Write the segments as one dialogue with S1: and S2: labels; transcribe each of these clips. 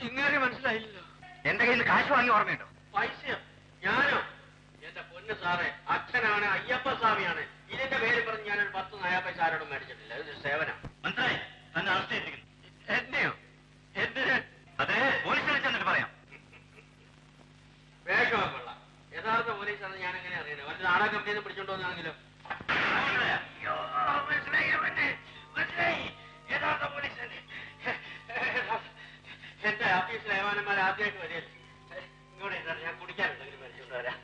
S1: ഇങ്ങനെ മനസ്സിലായില്ലല്ലോ.
S2: എന്റെ കയ്യിൽ കാശ് വാങ്ങി ഓർമ്മയുണ്ടോ?
S1: പൈസ ഞാനോ? എന്റെ പൊന്ന് സാറേ, അച്ഛനാണ്, അയ്യപ്പ സ്വാമിയാണ്. ഇതിന്റെ പേര് പറഞ്ഞ് ഞാനൊരു 10 നയാ പൈസ ആരോടും മേടിച്ചിട്ടില്ല. ഇതൊരു സേവനം.
S2: മനസ്സിലായി? തന്നെ അറസ്റ്റ് ചെയ്തിരിക്കുന്നു.
S1: എന്നെയോ? എന്തിന്?
S2: അതെ, പോലീസിനെ ചെന്നിട്ട് പറയാം.
S1: വേഗം കൊള്ളാം. യഥാർത്ഥ പോലീസാണെന്ന് ഞാൻ എങ്ങനെ അറിയണേ? വല്ല നാടക കമ്പനിയിൽ നിന്ന് പിടിച്ചോണ്ട് വന്നാണെങ്കിലോ? യഥാർത്ഥ പോലീസ് എന്റെ ഓഫീസിലെ ഏമാനന്മാർ ആദ്യമായിട്ട് വരികയല്ലേ. ഇങ്ങോട്ട് ഇരുന്നാണ്, ഞാൻ കുടിക്കാനുണ്ടെങ്കിലും മേടിച്ചോണ്ട് വരാം.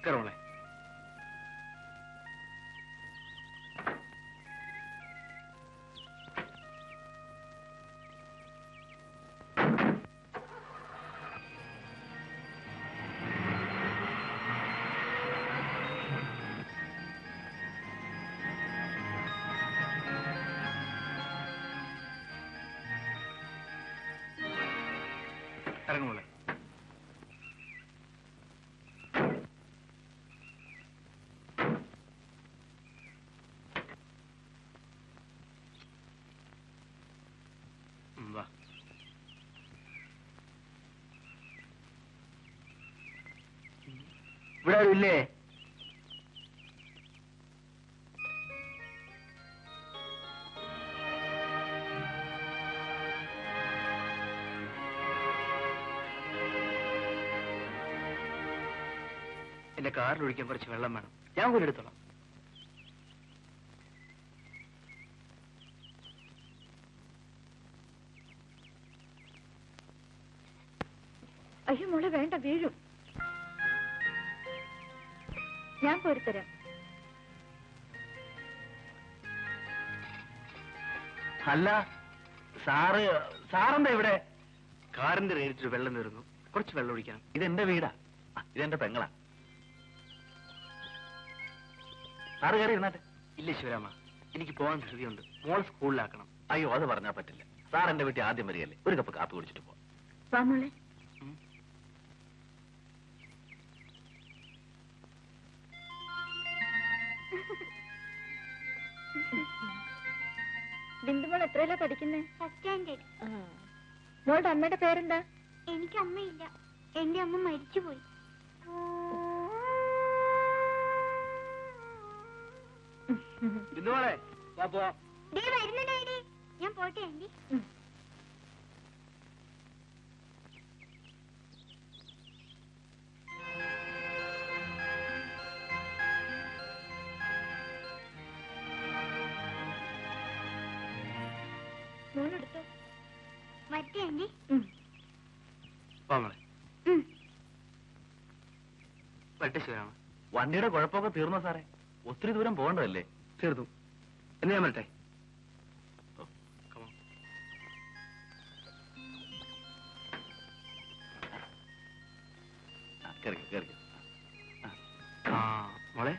S2: കയറോളെ. ഇറങ്ങോളെ. ഇവിടെ ആരും ഇല്ലേ? എന്റെ കാറിൽ ഒഴിക്കാൻ കുറച്ച് വെള്ളം വേണം. ഞാൻ കൂടെ എടുത്തോളാം.
S3: അയ്യോ മോളെ വേണ്ട, വീഴും. ഞാൻ പോരുത്തരാം.
S2: അല്ല സാറെന്താ ഇവിടെ? കാറിന്റെ റേറ്റിൽ വെള്ളം തീർന്നു, കുറച്ച് വെള്ളം ഒഴിക്കണം. ഇതെന്റെ വീടാ, ഇതെന്റെ പെങ്ങളാ. സാറ് കയറി ഇരുന്നാട്ടെ. ഇല്ല ശിവരാമ, എനിക്ക് പോകാൻ ധൃതിയുണ്ട്. മോൾ സ്കൂളിലാക്കണം. അയ്യോ, അത് പറഞ്ഞാൽ പറ്റില്ല. സാർ എന്റെ വീട്ടിൽ ആദ്യം വരികയല്ലേ, ഒരു കപ്പ് കാപ്പി കുടിച്ചിട്ട് പോവാം.
S3: വാ മോളെ. ബിന്ദുമോൾ എത്രയല്ല പഠിക്കുന്നേ?
S4: First standard.
S3: മോളുടെ അമ്മയുടെ പേരെന്താ?
S4: എനിക്ക് അമ്മയില്ല, എന്റെ അമ്മ മരിച്ചുപോയി.
S2: ബിന്ദുമോളെ
S4: വരുന്നുണ്ടോ? ഞാൻ പോട്ടെ ആന്റി.
S3: മോളെടുത്തോ.
S4: മറ്റേ ആന്റി.
S2: വട്ടെ ശിവരാമ, വണ്ടിയുടെ കുഴപ്പമൊക്കെ തീർന്നോ സാറേ? ഒത്തിരി ദൂരം പോകേണ്ടതല്ലേ? തീർന്നു. എന്ന് ഞാൻ വരട്ടെ. മോളെ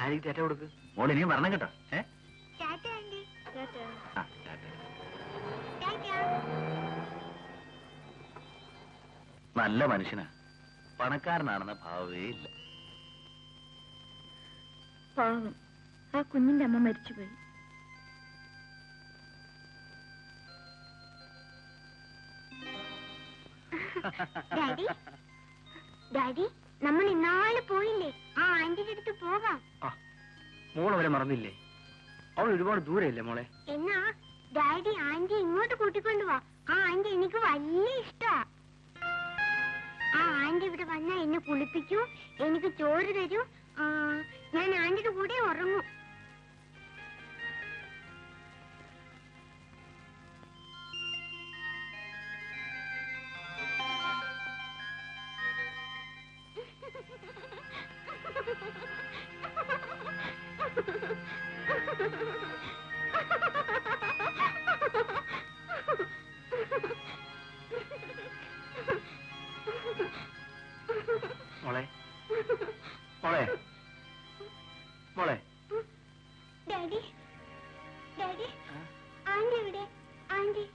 S2: ആനിക്ക് ടാറ്റ കൊടുക്ക്. മോളെ ഇനിയും വരണം കേട്ടോ. നല്ല മനുഷ്യനാ, പണക്കാരനാണെന്ന ഭാവമേ ഇല്ല.
S3: പാവം, ആ കുഞ്ഞിന്റെ അമ്മ മരിച്ചുപോയി.
S4: ഡാഡി, ഡാഡി, നമ്മൾ ഇന്നാള് പോയില്ലേ, ആ ആന്റിയുടെ അടുത്ത് പോകാം.
S2: മോൾ അവരെ മറന്നില്ലേ? അവൾ ഒരുപാട് ദൂരെയല്ലേ മോളെ?
S4: എന്നാ ഡാഡി ആന്റി ഇങ്ങോട്ട് കൂട്ടിക്കൊണ്ടുപോവാ. ആ ആന്റി എനിക്ക് വലിയ ഇഷ്ടാ. ആ ആന്റി ഇവിടെ വന്നാ എന്നെ കുളിപ്പിക്കൂ, എനിക്ക് ചോറ് തരൂ, ഞാൻ ആന്റിയുടെ കൂടെ ഉറങ്ങും.
S2: മോളെ മോളെ മോളെ
S4: ഡാഡി, ഡാഡി, ആന്റി ഇവിടെ, ആന്റി.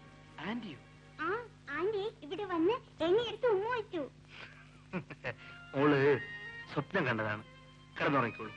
S2: ആന്റിയോ?
S4: ആ ആന്റി ഇവിടെ വന്ന് എന്നെ എടുത്ത് ഉമ്മ വെച്ചു.
S2: മോള് സ്വപ്നം കണ്ടതാണ്. കിടന്നുറങ്ങിക്കോളൂ.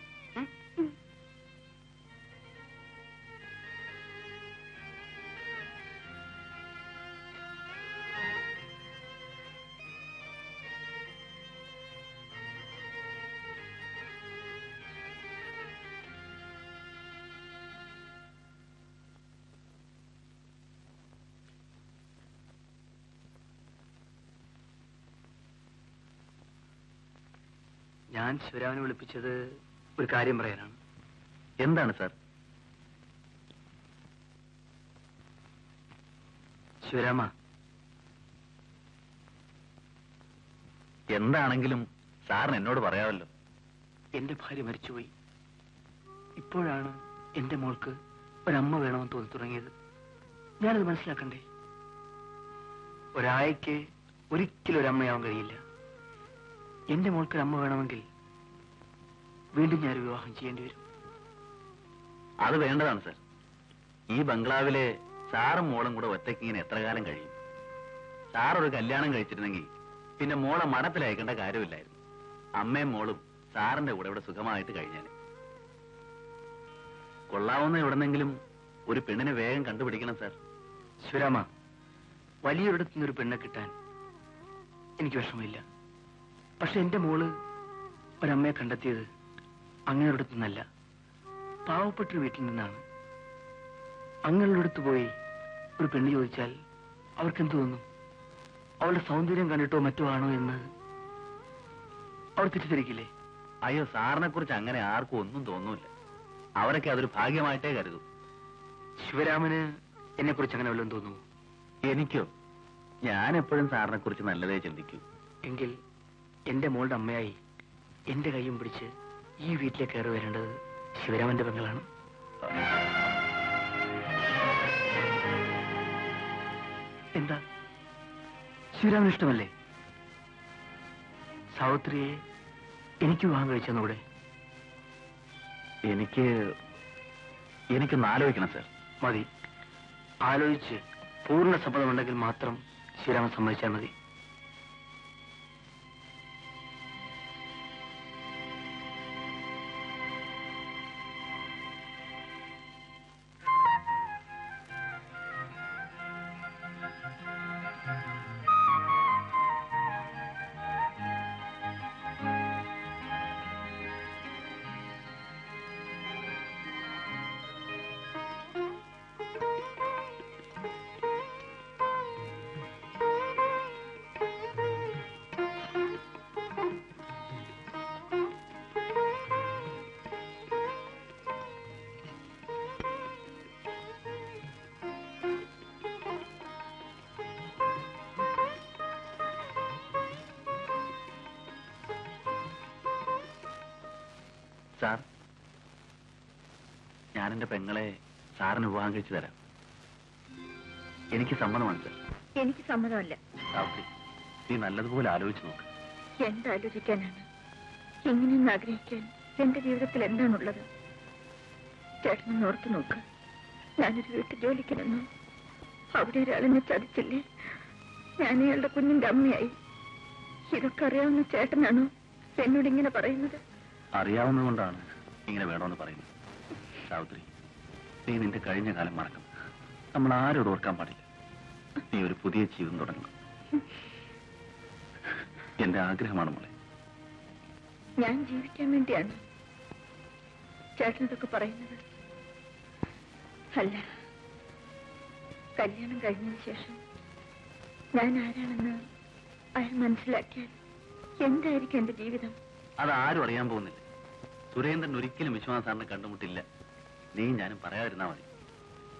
S2: ഞാൻ ശിവരാമനെ വിളിപ്പിച്ചത് ഒരു കാര്യം പറയാനാണ്. എന്താണ് സാർ? ശിവരാമ, എന്താണെങ്കിലും സാറിന് എന്നോട് പറയാമല്ലോ. എന്റെ ഭാര്യ മരിച്ചുപോയി. ഇപ്പോഴാണ് എന്റെ മോൾക്ക് ഒരമ്മ വേണമെന്ന് തോന്നി തുടങ്ങിയത്. ഞാനത് മനസ്സിലാക്കണ്ടേ? ഒരായക്ക് ഒരിക്കലും ഒരമ്മയാവാൻ കഴിയില്ല. എന്റെ മോൾക്ക് അമ്മ വേണമെങ്കിൽ വീണ്ടും ഞാൻ വിവാഹം ചെയ്യേണ്ടി വരും. അത് വേണ്ടതാണ് സാർ. ഈ ബംഗ്ലാവിലെ സാറും മോളും കൂടെ ഒറ്റയ്ക്ക് ഇങ്ങനെ എത്ര കാലം കഴിയും? സാർ ഒരു കല്യാണം കഴിച്ചിരുന്നെങ്കിൽ പിന്നെ മോളെ മഠത്തിലയക്കേണ്ട കാര്യമില്ലായിരുന്നു. അമ്മയും മോളും സാറിന്റെ കൂടെ ഇവിടെ സുഖമായിട്ട് കഴിഞ്ഞാൽ. കൊള്ളാവുന്ന എവിടെന്നെങ്കിലും ഒരു പെണ്ണിനെ വേഗം കണ്ടുപിടിക്കണം സാർ. ശിവരാമ, വലിയൊരിടത്തുനിന്നൊരു പെണ്ണെ കിട്ടാൻ എനിക്ക് വിഷമമില്ല. പക്ഷെ എന്റെ മോള് ഒരമ്മയെ കണ്ടെത്തിയത് അങ്ങനെ ഒരിടത്തു നിന്നല്ല, പാവപ്പെട്ടൊരു വീട്ടിൽ നിന്നാണ്. അങ്ങനെയുള്ള അടുത്ത് പോയി ഒരു പെണ്ണ് ചോദിച്ചാൽ അവർക്കെന്ത് തോന്നും? അവളുടെ സൗന്ദര്യം കണ്ടിട്ടോ മറ്റോ ആണോ എന്ന് അവർ തെറ്റിദ്ധരിക്കില്ലേ? അയ്യോ, സാറിനെ കുറിച്ച് അങ്ങനെ ആർക്കും ഒന്നും തോന്നൂല. അവരൊക്കെ അതൊരു ഭാഗ്യമായിട്ടേ കരുതൂ. ശിവരാമന് എന്നെ കുറിച്ച് അങ്ങനെ വല്ലതും തോന്നുമോ? എനിക്കോ? ഞാൻ എപ്പോഴും സാറിനെ കുറിച്ച് നല്ലതേ ചിന്തിക്കൂ. എങ്കിൽ എന്റെ മോളുടെ അമ്മയായി എന്റെ കൈയും പിടിച്ച് ഈ വീട്ടിലേക്ക് കയറി വരേണ്ടത് ശിവരാമന്റെ പെങ്ങളാണ്. എന്താ, ശിവരാമൻ ഇഷ്ടമല്ലേ? സാവിത്രിയെ എനിക്ക് വിവാഹം കഴിച്ചെന്നൂടെ? എനിക്കൊന്ന് ആലോചിക്കണം സാർ. മതി, ആലോചിച്ച് പൂർണ്ണ സമ്മതമുണ്ടെങ്കിൽ മാത്രം ശിവരാമൻ സമ്മതിച്ചാൽ മതി. സാർ, ഞാൻ എന്റെ പെങ്ങളെ സാറിന് വിവാഹം കഴിച്ചു തരാം. എനിക്ക് സമ്മതമാണ് സാർ.
S3: എനിക്ക് സമ്മതമല്ല.
S2: സാവിത്രി, നീ നല്ലതുപോലെ ആലോചിച്ച് നോക്ക്.
S3: എന്താലോചിക്കാനാണ്? ഇങ്ങനെയൊന്ന് ആഗ്രഹിക്കാൻ എന്റെ ജീവിതത്തിൽ എന്താണുള്ളത്? ചേട്ടനൊന്ന് ഓർത്തു നോക്ക്. ഞാനൊരു വീട്ടു ജോലിക്ക് നിന്നു. അവിടെ ഒരാളെന്നെ ചതിച്ചില്ലേ? ഞാൻ ഇയാളുടെ കുഞ്ഞിന്റെ അമ്മയായി. ഇതൊക്കെ അറിയാവുന്ന ചേട്ടനാണോ എന്നോട് ഇങ്ങനെ പറയുന്നത്?
S2: അറിയാവുന്നതുകൊണ്ടാണ് ഇങ്ങനെ വേണമെന്ന് പറയുന്നത്. സാവിത്രി, നീ നിന്റെ കഴിഞ്ഞ കാലം മറക്കണം. നമ്മൾ ആരോട് ഓർക്കാൻ പാടില്ല. നീ ഒരു പുതിയ ജീവിതം തുടങ്ങണം. എന്റെ ആഗ്രഹമാണ് മോളെ.
S3: ഞാൻ ജീവിക്കാൻ വേണ്ടിയാണ് ചേട്ടനതൊക്കെ പറയുന്നത്. അല്ല, കല്യാണം കഴിഞ്ഞതിന് ശേഷം ഞാൻ ആരാണെന്ന് അയാൾ മനസ്സിലാക്കിയാൽ എന്തായിരിക്കും എന്റെ ജീവിതം?
S2: അതാരും അറിയാൻ പോകുന്നില്ല. സുരേന്ദ്രൻ ഒരിക്കലും വിശ്വനാഥ് സാറിനെ കണ്ടുമുട്ടില്ല. നീയും ഞാനും പറയാതിരുന്നാ മതി.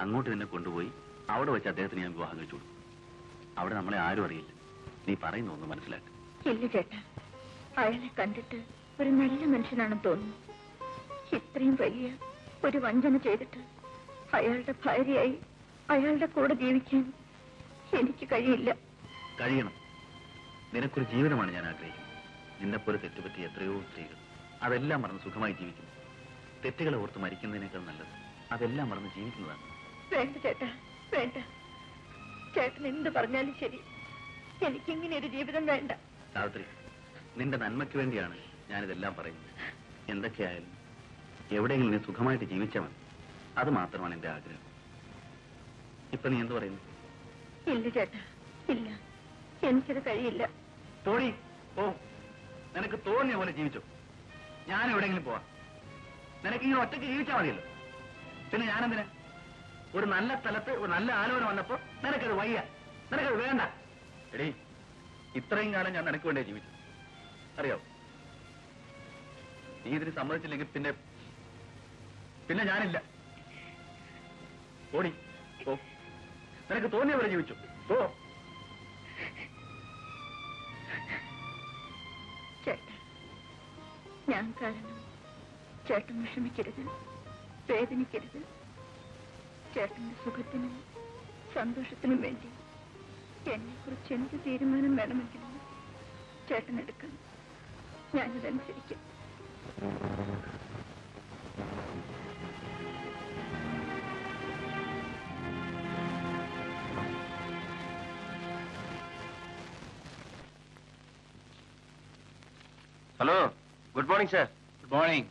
S2: അങ്ങോട്ട് നിന്നെ കൊണ്ടുപോയി അവിടെ വെച്ച് അദ്ദേഹത്തിന് ഞാൻ വിവാഹം കഴിച്ചു കൊടുക്കും. അവിടെ നമ്മളെ ആരും അറിയില്ല. നീ പറയുന്ന ഒന്ന് മനസ്സിലാക്കുക.
S3: ഇല്ല ചേട്ടാ, അയാളെ കണ്ടിട്ട് ഒരു നല്ല മനുഷ്യനാണെന്ന് തോന്നുന്നു. ഇത്രയും വലിയ ഒരു വഞ്ചന ചെയ്തിട്ട് അയാളുടെ ഭാര്യയായി അയാളുടെ കൂടെ ജീവിക്കാൻ എനിക്ക് കഴിയില്ല.
S2: കഴിയണം. നിനക്കൊരു ജീവിതമാണ് ഞാൻ ആഗ്രഹിക്കുന്നത്. നിന്നെപ്പോലെ തെറ്റുപറ്റി എത്രയോ സ്ത്രീകൾ അതെല്ലാം മറന്ന് സുഖമായി ജീവിക്കുന്നു. തെറ്റുകളെ ഓർത്ത് മരിക്കുന്നതിനേക്കാൾ നല്ലത് അതെല്ലാം മറന്ന് ജീവിക്കുന്നതാണ്.
S3: വേണ്ട ചേട്ടാ, വേണ്ട. ചേട്ടൻ എന്ത് പറഞ്ഞാലും ശരി, എനിക്കിങ്ങനെ ഒരു ജീവിതം വേണ്ട.
S2: സാവിത്രി, നിന്റെ നന്മയ്ക്ക് വേണ്ടിയാണ് ഞാനിതെല്ലാം പറയുന്നത്. എന്തൊക്കെയായാലും എവിടെയെങ്കിലും നീ സുഖമായിട്ട് ജീവിച്ചാൽ മതി. അത് മാത്രമാണ് എന്റെ ആഗ്രഹം. ഇപ്പൊ നീ എന്ത് പറയുന്നു?
S3: ഇല്ല ചേട്ടാ, ഇല്ല, എനിക്കത് കഴിയില്ല.
S2: പോടി, പോ. നിനക്ക് തോന്നിയ പോലെ ജീവിച്ചോ. ഞാൻ എവിടെയെങ്കിലും പോവാം. നിനക്കിങ്ങനെ ഒറ്റയ്ക്ക് ജീവിച്ചാൽ മതിയല്ലോ. പിന്നെ ഞാനെന്തിനാ? ഒരു നല്ല സ്ഥലത്ത് ഒരു നല്ല ആലോചന വന്നപ്പോ നിനക്കത് വയ്യ, നിനക്കത് വേണ്ട. എടീ, ഇത്രയും കാലം ഞാൻ നിനക്ക് വേണ്ടേ ജീവിച്ചു, അറിയാവോ? നീ ഇതിന് സമ്മതിച്ചില്ലെങ്കിൽ പിന്നെ ഞാനില്ല. ഓടി, പോ. നിനക്ക് തോന്നിയ പോലെ ജീവിച്ചു, പോ.
S3: ചേട്ടാ, ഞാൻ കാരണം ചേട്ടൻ വിഷമിക്കരുത്, വേദനിക്കരുത്. ചേട്ടന്റെ സുഖത്തിനും സന്തോഷത്തിനും വേണ്ടി എന്നെ കുറിച്ച് എന്ത് തീരുമാനം വേണമെങ്കിലും ചേട്ടൻ എടുക്കണം. ഞാനിതനുസരിക്കും.
S2: Hello, good morning sir. Good morning.